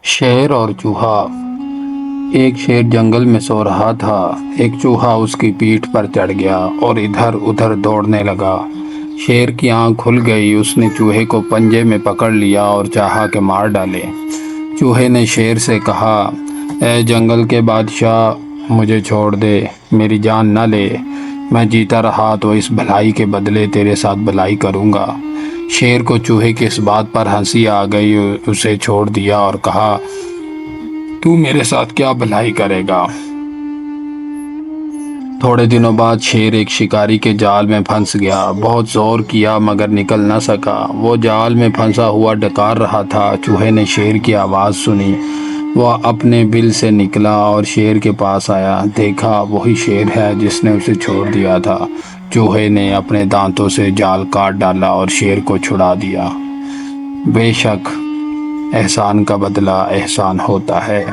شیر اور چوہا۔ ایک شیر جنگل میں سو رہا تھا۔ ایک چوہا اس کی پیٹھ پر چڑھ گیا اور ادھر ادھر دوڑنے لگا۔ شیر کی آنکھ کھل گئی۔ اس نے چوہے کو پنجے میں پکڑ لیا اور چاہا کہ مار ڈالے۔ چوہے نے شیر سے کہا، اے جنگل کے بادشاہ، مجھے چھوڑ دے، میری جان نہ لے۔ میں جیتا رہا تو اس بھلائی کے بدلے تیرے ساتھ بھلائی کروں گا۔ شیر کو چوہے کی اس بات پر ہنسی آ گئی۔ اسے چھوڑ دیا اور کہا، تو میرے ساتھ کیا بھلائی کرے گا؟ تھوڑے دنوں بعد شیر ایک شکاری کے جال میں پھنس گیا۔ بہت زور کیا مگر نکل نہ سکا۔ وہ جال میں پھنسا ہوا ڈکار رہا تھا۔ چوہے نے شیر کی آواز سنی۔ وہ اپنے بل سے نکلا اور شیر کے پاس آیا۔ دیکھا وہی شیر ہے جس نے اسے چھوڑ دیا تھا۔ چوہے نے اپنے دانتوں سے جال کاٹ ڈالا اور شیر کو چھڑا دیا۔ بے شک احسان کا بدلہ احسان ہوتا ہے۔